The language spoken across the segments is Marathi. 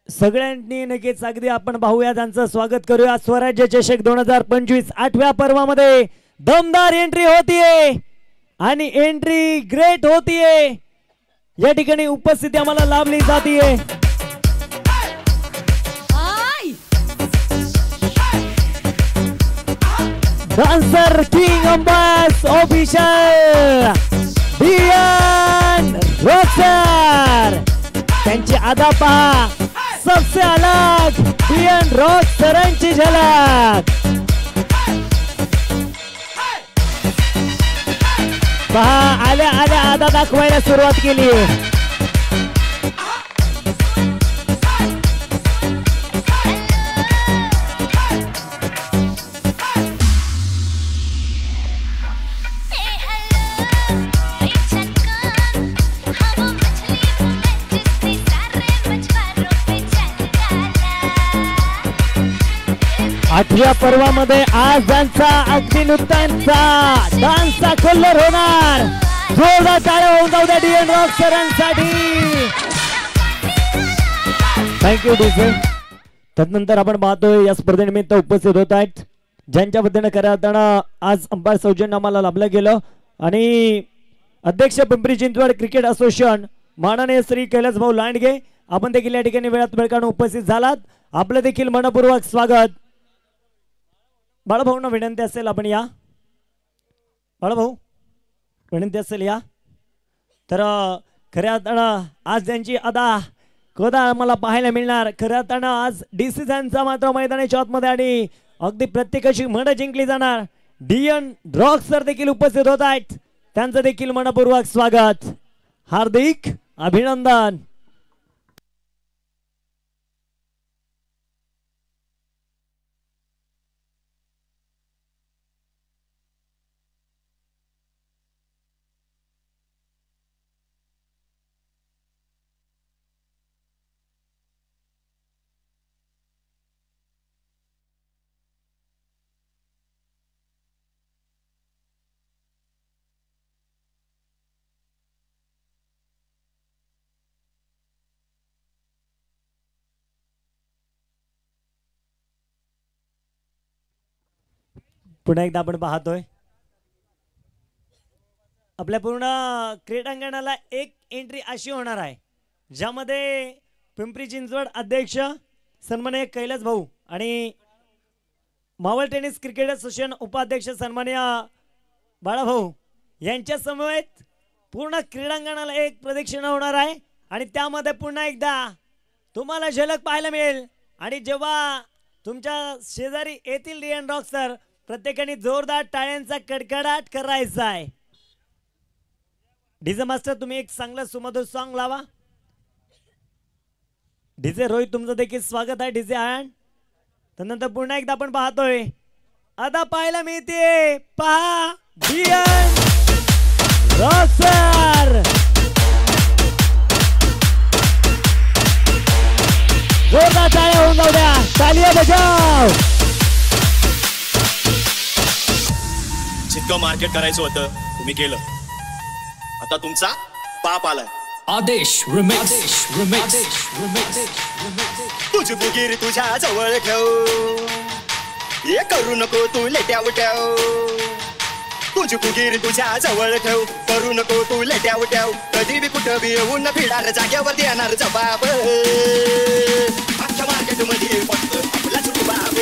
सगळ्यांनी नक्कीच अगदी आपण पाहूया त्यांचं स्वागत करूया स्वराज्य चषक 2025 8व्या पर्वामध्ये दमदार एंट्री होतीये आणि एंट्री ग्रेट होतीये। या ठिकाणी उपस्थिती आम्हाला लाभली जातीये। डान्सर किंग अंबास ऑफिशियल डियन रॉक्सर त्यांची अदा पहा सबसे अलग डियन रॉक्सरांची झलक पहा आल्या आल्या अदा दाखवायला सुरुवात केली। 8व्या पर्वामध्ये आज त्यांचा अगदी नुकतांचा डान्सचा कलर होणार। जोरदार टाळ्या होऊन जाऊ द्या डियन रॉक्सरांसाठी। Thank you DJ. त्यानंतर आपण पाहतोय या स्पर्धेनिमित्त उपस्थित होत आहेत ज्यांच्या वतीने करताना आज अंपायर सौजन्य आम्हाला लाभलं गेलं आणि अध्यक्ष पिंपरी चिंचवड क्रिकेट असोसिएशन माननीय श्री कैलास भाऊ लांडगे आपण देखील या ठिकाणी वेळात वेळ काढून उपस्थित झालात। आपलं देखील मनपूर्वक स्वागत। बाळाभाऊंना विनंती असेल आपण या। बाळाभाऊ विनंती असेल या। तर खऱ्या अर्थानं आज त्यांची अदा कदा आम्हाला पाहायला मिळणार। खऱ्या अर्थानं आज डिसिजनचा मात्र मैदानाच्या आतमध्ये आणि अगदी प्रत्येकाची मन जिंकली जाणार। डियन रॉक्सर देखील उपस्थित होत आहेत त्यांचं देखील मनपूर्वक स्वागत हार्दिक अभिनंदन। पुन्हा एकदा आपण पाहतोय आपल्या पूर्ण क्रीडांगणाला एक एंट्री अशी होणार आहे ज्यामध्ये पिंपरी चिंचवड अध्यक्ष सन्माननीय कैलास भाऊ आणि मावळ टेनिस क्रिकेट असोसिएशन उपाध्यक्ष सन्माननीय बाळाभाऊ यांच्या समवेत पूर्ण क्रीडांगणाला एक प्रदक्षिणा होणार आहे आणि त्यामध्ये पुन्हा एकदा तुम्हाला झलक पाहायला मिळेल। आणि जेव्हा तुमच्या शेजारी येतील डियन रॉक्सर प्रत्येकाने जोरदार टाळ्यांचा कडकडाट करायचा आहे। डीजे मास्टर तुम्ही एक चांगला सुमधुर सॉन्ग लावा। डीजे रोहित तुमचं देखील स्वागत आहे डीजे आयन। त्यानंतर पुन्हा एकदा आपण पाहतोय अदा पाहायला मिळते पहा डियन रॉक्सर जोरदार टाळ्या होऊन जाऊ द्या तालिया बजाव। जितकं मार्केट करायचं होतं तुम्ही केलं आता तुमचा पाप आलाय। आदेश रिमिक्स तुझी बुगीर तुझ्या जवळ ठेव हे करू नको तू लेट्या उठ्याव। तुझी बुगीर तुझ्या जवळ ठेव करू नको तू लेट्या उठ्याव। कधी बी कुठं बी येऊन फिरार जाग्यावर देणार जबाब। अख्ख्या मार्केट मध्ये फक्त आपलाच रुबाब।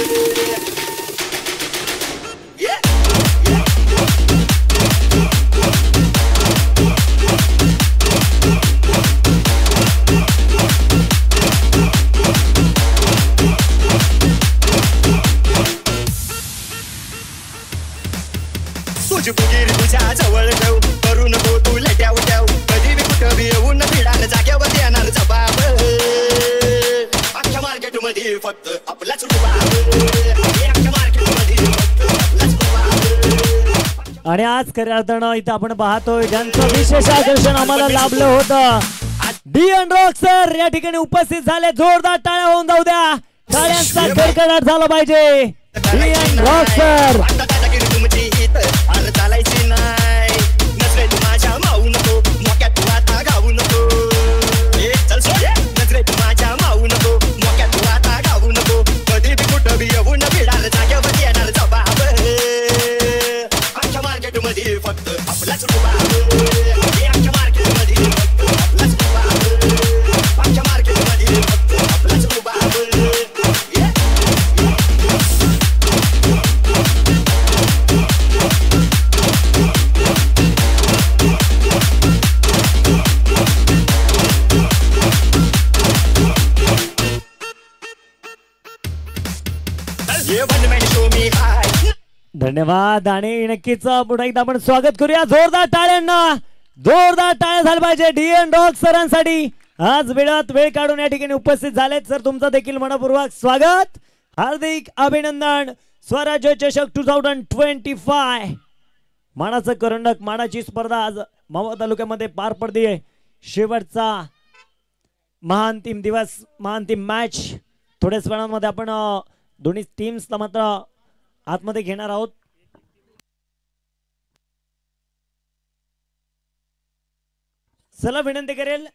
तुझी बुगीर तुझ्या जवळ ठेव करू नको तू लेट्या उठ्याव। कधी बी कुठं बी येऊन फिरार जाग्यावर देणार जबाब। अख्ख्या मार्केट मध्ये फक्त आपलाच रुबाब। आणि आज खऱ्या अर्थानं इथं आपण पाहतोय ज्यांचं विशेष आकर्षण आम्हाला लाभलं होतं डियन रॉक्सर या ठिकाणी उपस्थित झाले। जोरदार टाळ्या होऊन जाऊ द्या टाळ्यांचा कडकडाट झाला पाहिजे। डियन रॉक्सर चालायची नाही नजरे तू माझ्या माऊ नको मोक्यात तू आता गाऊ नको। चल सोड नजरे तू माझ्या माऊ नको ये वन मॅन शो मी हाय. धन्यवाद. आणि नक्कीच पुन्हा एकदा आपण स्वागत करूया जोरदार टाळ्यांना. जोरदार टाळ्या झाल्या पाहिजे डीएन डॉग सरांसाठी. आज वेळात वेळ काढून या ठिकाणी उपस्थित झालेत सर. तुमचं देखील मनपूर्वक स्वागत, हार्दिक अभिनंदन. स्वराज्य चषक 2025 मानाचं करंडक, मानाची स्पर्धा आज मावळ तालुक्यामध्ये पार पडते. शेवटचा महाअंतिम दिवस, महाअंतिम मॅच. थोड्याच वेळामध्ये आपण दोन्ही टीम्सला मात्र आतमध्ये घेणार आहोत. चला विनंती करेल